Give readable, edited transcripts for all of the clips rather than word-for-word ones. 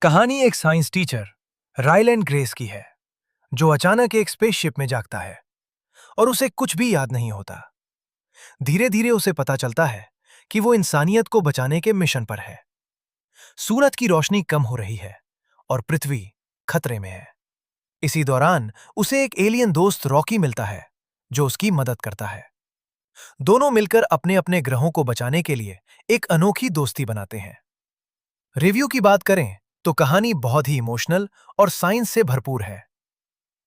कहानी एक science teacher Ryland grace की है जो अचानक एक स्पेसशिप में जागता है और उसे कुछ भी याद नहीं होता। धीरे धीरे उसे पता चलता है कि वो इंसानियत को बचाने के मिशन पर है। सूरज की रोशनी कम हो रही है और पृथ्वी खतरे में है। इसी दौरान उसे एक एलियन दोस्त रॉकी मिलता है जो उसकी मदद करता है। दोनों मिलकर अपने अपने ग्रहों को बचाने के लिए एक अनोखी दोस्ती बनाते हैं। रिव्यू की बात करें तो कहानी बहुत ही इमोशनल और साइंस से भरपूर है।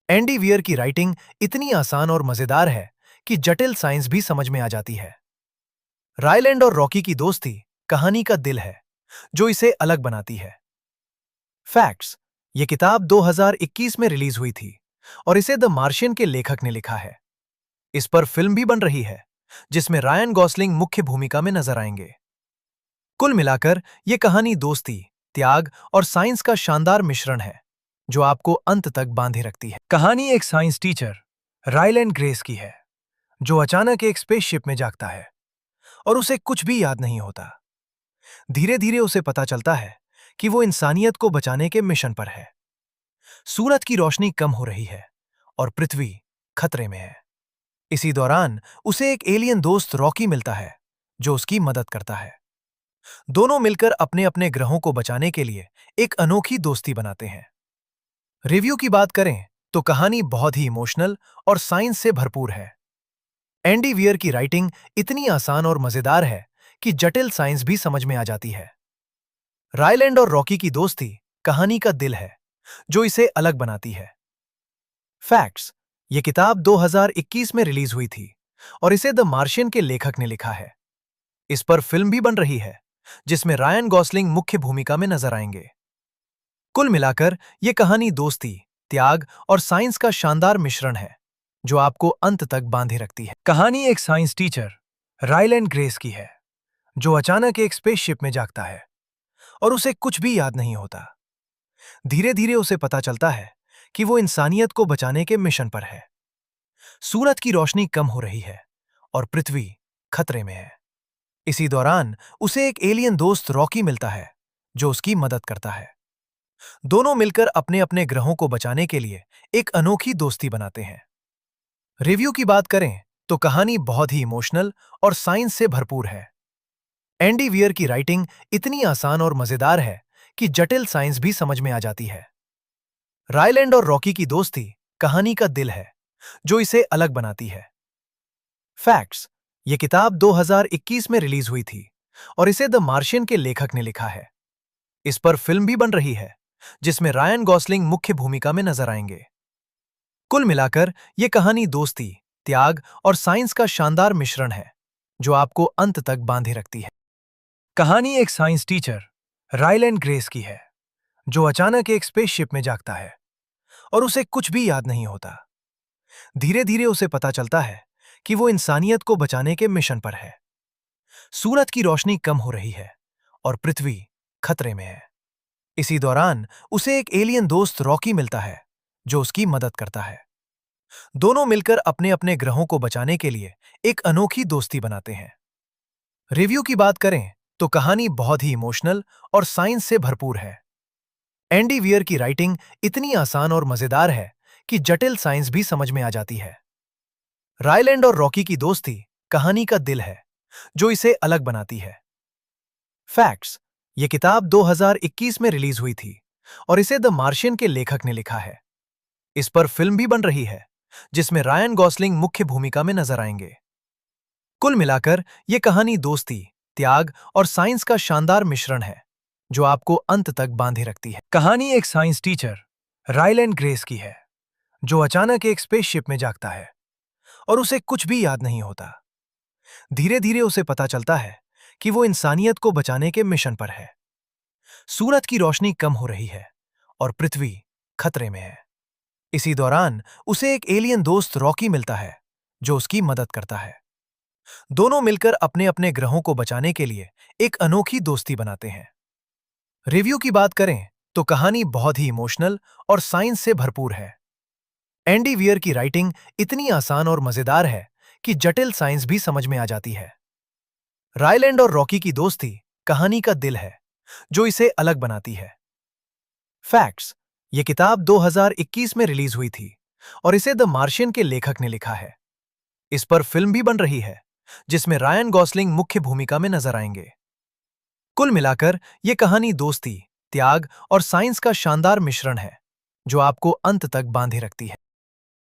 एंडी वियर की राइटिंग इतनी आसान और मजेदार है कि जटिल साइंस भी समझ में आ जाती है। रायलैंड और रॉकी की दोस्ती कहानी का दिल है जो इसे अलग बनाती है। फैक्ट्स: ये किताब 2021 में रिलीज हुई थी और इसे द मार्शियन के लेखक ने लिखा है। इस पर फिल्म भी बन रही है जिसमें रायन गॉसलिंग मुख्य भूमिका में नजर आएंगे। कुल मिलाकर ये कहानी दोस्ती, त्याग और साइंस का शानदार मिश्रण है जो आपको अंत तक बांधे रखती है। कहानी एक साइंस टीचर रायलैंड ग्रेस की है जो अचानक एक स्पेसशिप में जागता है और उसे कुछ भी याद नहीं होता। धीरे धीरे उसे पता चलता है कि वो इंसानियत को बचाने के मिशन पर है। सूरज की रोशनी कम हो रही है और पृथ्वी खतरे में है। इसी दौरान उसे एक एलियन दोस्त रॉकी मिलता है जो उसकी मदद करता है। दोनों मिलकर अपने अपने ग्रहों को बचाने के लिए एक अनोखी दोस्ती बनाते हैं। रिव्यू की बात करें तो कहानी बहुत ही इमोशनल और साइंस से भरपूर है। एंडी वियर की राइटिंग इतनी आसान और मजेदार है कि जटिल साइंस भी समझ में आ जाती है। रायलैंड और रॉकी की दोस्ती कहानी का दिल है जो इसे अलग बनाती है। फैक्ट्स: ये किताब 2021 में रिलीज हुई थी और इसे द मार्शियन के लेखक ने लिखा है। इस पर फिल्म भी बन रही है जिसमें रायन गॉसलिंग मुख्य भूमिका में नजर आएंगे। कुल मिलाकर ये कहानी दोस्ती, त्याग और साइंस का शानदार मिश्रण है जो आपको अंत तक बांधे रखती है। कहानी एक साइंस टीचर रायलैंड ग्रेस की है जो अचानक एक स्पेसशिप में जागता है और उसे कुछ भी याद नहीं होता। धीरे धीरे उसे पता चलता है कि वो इंसानियत को बचाने के मिशन पर है। सूरज की रोशनी कम हो रही है और पृथ्वी खतरे में है। इसी दौरान उसे एक एलियन दोस्त रॉकी मिलता है जो उसकी मदद करता है। दोनों मिलकर अपने अपने ग्रहों को बचाने के लिए एक अनोखी दोस्ती बनाते हैं। रिव्यू की बात करें तो कहानी बहुत ही इमोशनल और साइंस से भरपूर है। एंडी वियर की राइटिंग इतनी आसान और मजेदार है कि जटिल साइंस भी समझ में आ जाती है। रायलैंड और रॉकी की दोस्ती कहानी का दिल है जो इसे अलग बनाती है। फैक्ट्स: ये किताब 2021 में रिलीज हुई थी और इसे द मार्शियन के लेखक ने लिखा है। इस पर फिल्म भी बन रही है जिसमें रायन गॉसलिंग मुख्य भूमिका में नजर आएंगे। कुल मिलाकर ये कहानी दोस्ती, त्याग और साइंस का शानदार मिश्रण है जो आपको अंत तक बांधे रखती है। कहानी एक साइंस टीचर रायलैंड ग्रेस की है जो अचानक एक स्पेसशिप में जागता है और उसे कुछ भी याद नहीं होता। धीरे धीरे उसे पता चलता है कि वो इंसानियत को बचाने के मिशन पर है। सूरज की रोशनी कम हो रही है और पृथ्वी खतरे में है। इसी दौरान उसे एक एलियन दोस्त रॉकी मिलता है जो उसकी मदद करता है। दोनों मिलकर अपने अपने ग्रहों को बचाने के लिए एक अनोखी दोस्ती बनाते हैं। रिव्यू की बात करें तो कहानी बहुत ही इमोशनल और साइंस से भरपूर है। एंडी वियर की राइटिंग इतनी आसान और मजेदार है कि जटिल साइंस भी समझ में आ जाती है। रायलैंड और रॉकी की दोस्ती कहानी का दिल है जो इसे अलग बनाती है। फैक्ट्स: ये किताब 2021 में रिलीज हुई थी और इसे द मार्शियन के लेखक ने लिखा है। इस पर फिल्म भी बन रही है जिसमें रायन गॉसलिंग मुख्य भूमिका में नजर आएंगे। कुल मिलाकर ये कहानी दोस्ती, त्याग और साइंस का शानदार मिश्रण है जो आपको अंत तक बांधे रखती है। कहानी एक साइंस टीचर रायलैंड ग्रेस की है जो अचानक एक स्पेसशिप में जागता है और उसे कुछ भी याद नहीं होता। धीरे धीरे उसे पता चलता है कि वो इंसानियत को बचाने के मिशन पर है। सूरज की रोशनी कम हो रही है और पृथ्वी खतरे में है। इसी दौरान उसे एक एलियन दोस्त रॉकी मिलता है जो उसकी मदद करता है। दोनों मिलकर अपने अपने ग्रहों को बचाने के लिए एक अनोखी दोस्ती बनाते हैं। रिव्यू की बात करें तो कहानी बहुत ही इमोशनल और साइंस से भरपूर है। एंडी वियर की राइटिंग इतनी आसान और मजेदार है कि जटिल साइंस भी समझ में आ जाती है। रायलैंड और रॉकी की दोस्ती कहानी का दिल है जो इसे अलग बनाती है। फैक्ट्स, ये किताब 2021 में रिलीज हुई थी और इसे द मार्शियन के लेखक ने लिखा है। इस पर फिल्म भी बन रही है, जिसमें रायन गॉसलिंग मुख्य भूमिका में नजर आएंगे। कुल मिलाकर यह कहानी दोस्ती, त्याग और साइंस का शानदार मिश्रण है, जो आपको अंत तक बांधे रखती है।